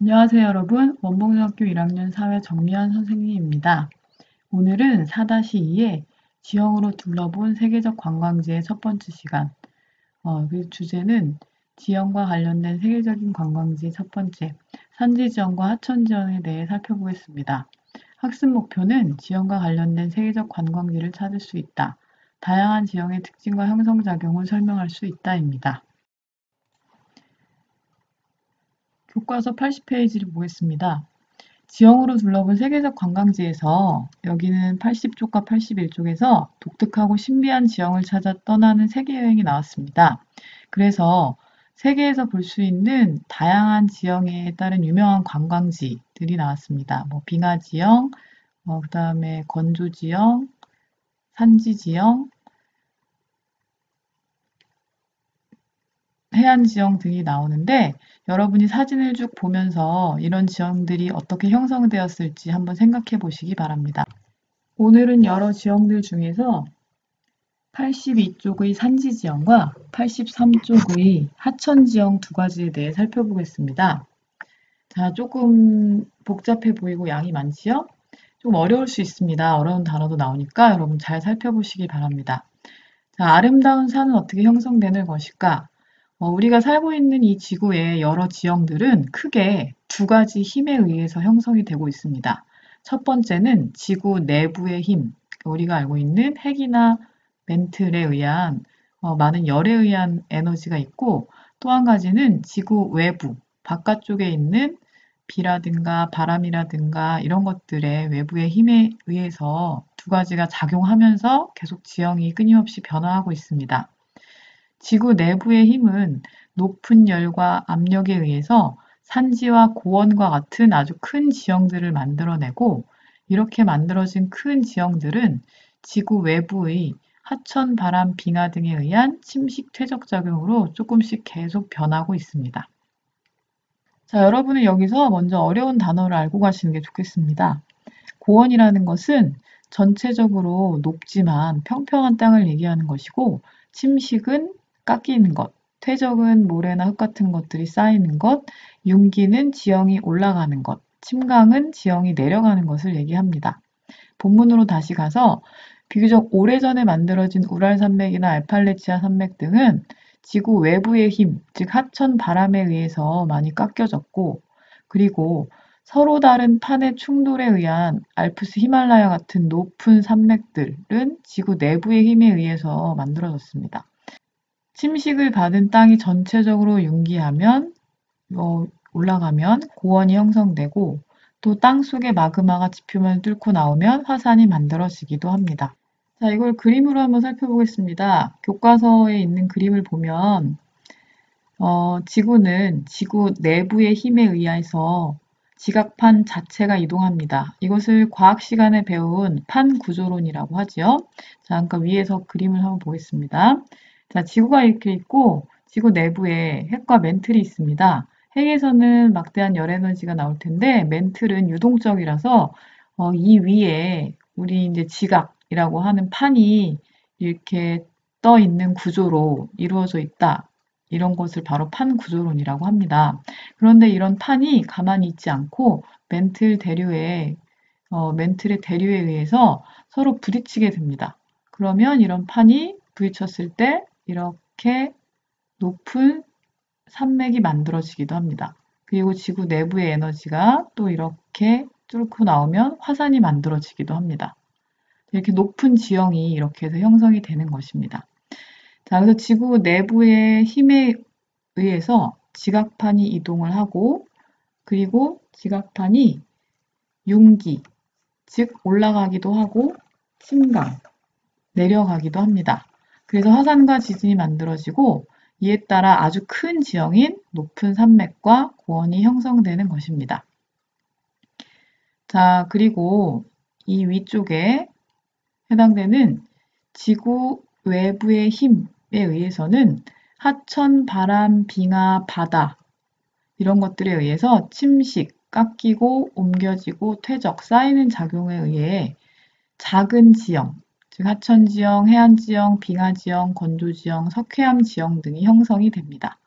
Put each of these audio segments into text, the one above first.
안녕하세요, 여러분. 원봉중학교 1학년 사회 정미연 선생님입니다. 오늘은 4-2의 지형으로 둘러본 세계적 관광지의 첫 번째 시간. 그 주제는 지형과 관련된 세계적인 관광지 첫 번째, 산지 지형과 하천 지형에 대해 살펴보겠습니다. 학습 목표는 지형과 관련된 세계적 관광지를 찾을 수 있다. 다양한 지형의 특징과 형성작용을 설명할 수 있다입니다. 교과서 80페이지를 보겠습니다. 지형으로 둘러본 세계적 관광지에서 여기는 80쪽과 81쪽에서 독특하고 신비한 지형을 찾아 떠나는 세계 여행이 나왔습니다. 그래서 세계에서 볼 수 있는 다양한 지형에 따른 유명한 관광지들이 나왔습니다. 빙하 지형, 그 다음에 건조 지형, 산지 지형, 해안 지형 등이 나오는데 여러분이 사진을 쭉 보면서 이런 지형들이 어떻게 형성되었을지 한번 생각해 보시기 바랍니다. 오늘은 여러 지형들 중에서 82쪽의 산지 지형과 83쪽의 하천 지형 두 가지에 대해 살펴보겠습니다. 자, 조금 복잡해 보이고 양이 많지요? 좀 어려울 수 있습니다. 어려운 단어도 나오니까 여러분 잘 살펴보시기 바랍니다. 자, 아름다운 산은 어떻게 형성되는 것일까? 우리가 살고 있는 이 지구의 여러 지형들은 크게 두 가지 힘에 의해서 형성이 되고 있습니다. 첫 번째는 지구 내부의 힘, 우리가 알고 있는 핵이나 멘틀에 의한 많은 열에 의한 에너지가 있고, 또 한 가지는 지구 외부, 바깥쪽에 있는 비라든가 바람이라든가 이런 것들의 외부의 힘에 의해서 두 가지가 작용하면서 계속 지형이 끊임없이 변화하고 있습니다. 지구 내부의 힘은 높은 열과 압력에 의해서 산지와 고원과 같은 아주 큰 지형들을 만들어내고, 이렇게 만들어진 큰 지형들은 지구 외부의 하천, 바람, 빙하 등에 의한 침식 퇴적 작용으로 조금씩 계속 변하고 있습니다. 자, 여러분은 여기서 먼저 어려운 단어를 알고 가시는 게 좋겠습니다. 고원이라는 것은 전체적으로 높지만 평평한 땅을 얘기하는 것이고, 침식은 깎이는 것, 퇴적은 모래나 흙 같은 것들이 쌓이는 것, 융기는 지형이 올라가는 것, 침강은 지형이 내려가는 것을 얘기합니다. 본문으로 다시 가서 비교적 오래전에 만들어진 우랄 산맥이나 알팔레치아 산맥 등은 지구 외부의 힘, 즉 하천 바람에 의해서 많이 깎여졌고, 그리고 서로 다른 판의 충돌에 의한 알프스 히말라야 같은 높은 산맥들은 지구 내부의 힘에 의해서 만들어졌습니다. 침식을 받은 땅이 전체적으로 융기하면 올라가면 고원이 형성되고, 또 땅속의 마그마가 지표면을 뚫고 나오면 화산이 만들어지기도 합니다. 자, 이걸 그림으로 한번 살펴보겠습니다. 교과서에 있는 그림을 보면 지구는 지구 내부의 힘에 의해서 지각판 자체가 이동합니다. 이것을 과학 시간에 배운 판 구조론이라고 하지요. 자, 그러니까 위에서 그림을 한번 보겠습니다. 자, 지구가 이렇게 있고 지구 내부에 핵과 멘틀이 있습니다. 핵에서는 막대한 열 에너지가 나올 텐데 멘틀은 유동적이라서 이 위에 우리 이제 지각이라고 하는 판이 이렇게 떠 있는 구조로 이루어져 있다. 이런 것을 바로 판 구조론이라고 합니다. 그런데 이런 판이 가만히 있지 않고 멘틀의 대류에 의해서 서로 부딪히게 됩니다. 그러면 이런 판이 부딪혔을 때 이렇게 높은 산맥이 만들어지기도 합니다. 그리고 지구 내부의 에너지가 또 이렇게 뚫고 나오면 화산이 만들어지기도 합니다. 이렇게 높은 지형이 이렇게 해서 형성이 되는 것입니다. 자, 그래서 지구 내부의 힘에 의해서 지각판이 이동을 하고, 그리고 지각판이 융기, 즉 올라가기도 하고 침강, 내려가기도 합니다. 그래서 화산과 지진이 만들어지고 이에 따라 아주 큰 지형인 높은 산맥과 고원이 형성되는 것입니다. 자, 그리고 이 위쪽에 해당되는 지구 외부의 힘에 의해서는 하천, 바람, 빙하, 바다 이런 것들에 의해서 침식, 깎이고 옮겨지고 퇴적, 쌓이는 작용에 의해 작은 지형, 즉 하천지형, 해안지형, 빙하지형, 건조지형, 석회암지형 등이 형성이 됩니다.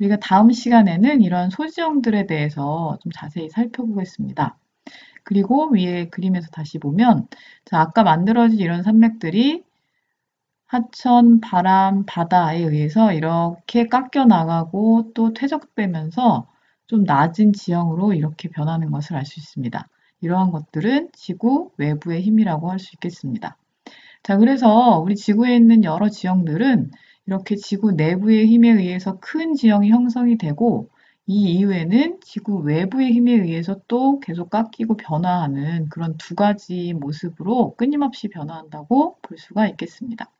우리가 다음 시간에는 이러한 소지형들에 대해서 좀 자세히 살펴보겠습니다. 그리고 위에 그림에서 다시 보면 자, 아까 만들어진 이런 산맥들이 하천, 바람, 바다에 의해서 이렇게 깎여 나가고 또 퇴적되면서 좀 낮은 지형으로 이렇게 변하는 것을 알 수 있습니다. 이러한 것들은 지구 외부의 힘이라고 할 수 있겠습니다. 자, 그래서 우리 지구에 있는 여러 지형들은 이렇게 지구 내부의 힘에 의해서 큰 지형이 형성이 되고 이 이후에는 지구 외부의 힘에 의해서 또 계속 깎이고 변화하는 그런 두 가지 모습으로 끊임없이 변화한다고 볼 수가 있겠습니다.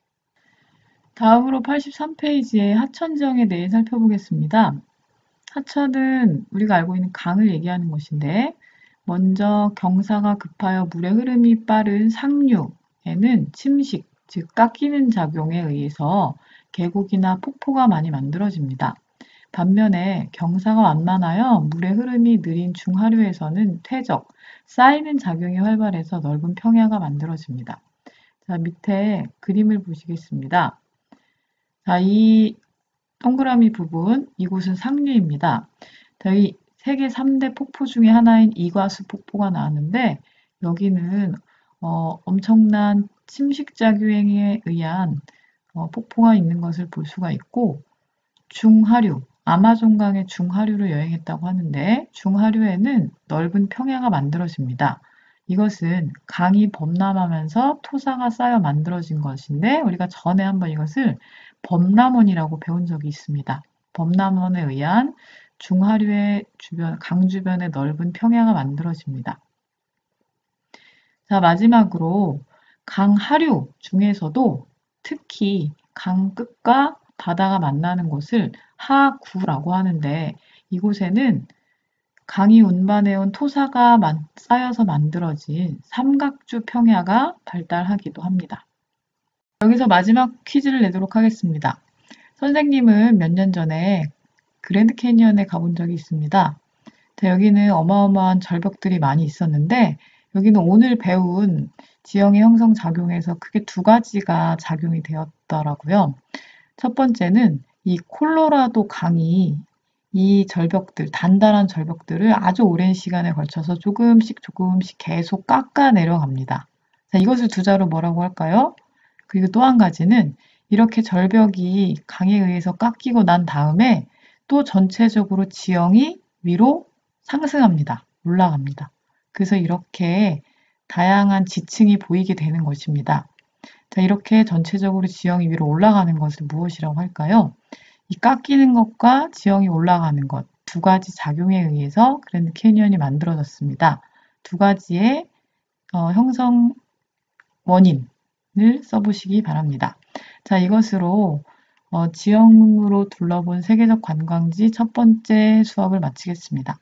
다음으로 83페이지의 하천 지형에 대해 살펴보겠습니다. 하천은 우리가 알고 있는 강을 얘기하는 것인데 먼저 경사가 급하여 물의 흐름이 빠른 상류에는 침식, 즉 깎이는 작용에 의해서 계곡이나 폭포가 많이 만들어집니다. 반면에 경사가 완만하여 물의 흐름이 느린 중하류에서는 퇴적, 쌓이는 작용이 활발해서 넓은 평야가 만들어집니다. 자, 밑에 그림을 보시겠습니다. 자, 이 동그라미 부분, 이곳은 상류입니다. 저희 세계 3대 폭포 중에 하나인 이과수 폭포가 나왔는데 여기는 엄청난 침식작용에 의한 폭포가 있는 것을 볼 수가 있고 중하류, 아마존강의 중하류를 여행했다고 하는데 중하류에는 넓은 평야가 만들어집니다. 이것은 강이 범람하면서 토사가 쌓여 만들어진 것인데 우리가 전에 한번 이것을 범람원이라고 배운 적이 있습니다. 범람원에 의한 중하류의 주변, 강 주변에 넓은 평야가 만들어집니다. 자, 마지막으로 강하류 중에서도 특히 강 끝과 바다가 만나는 곳을 하구라고 하는데 이곳에는 강이 운반해온 토사가 쌓여서 만들어진 삼각주 평야가 발달하기도 합니다. 여기서 마지막 퀴즈를 내도록 하겠습니다. 선생님은 몇 년 전에 그랜드 캐니언에 가본 적이 있습니다. 여기는 어마어마한 절벽들이 많이 있었는데 여기는 오늘 배운 지형의 형성 작용에서 크게 두 가지가 작용이 되었더라고요. 첫 번째는 이 콜로라도 강이 이 절벽들, 단단한 절벽들을 아주 오랜 시간에 걸쳐서 조금씩 계속 깎아 내려갑니다. 자, 이것을 두자로 뭐라고 할까요? 그리고 또 한 가지는 이렇게 절벽이 강에 의해서 깎이고 난 다음에 또 전체적으로 지형이 위로 상승합니다. 올라갑니다. 그래서 이렇게 다양한 지층이 보이게 되는 것입니다. 자, 이렇게 전체적으로 지형이 위로 올라가는 것을 무엇이라고 할까요? 이 깎이는 것과 지형이 올라가는 것, 두 가지 작용에 의해서 그랜드 캐니언이 만들어졌습니다. 두 가지의 형성 원인을 써보시기 바랍니다. 자, 이것으로 지형으로 둘러본 세계적 관광지 첫 번째 수업을 마치겠습니다.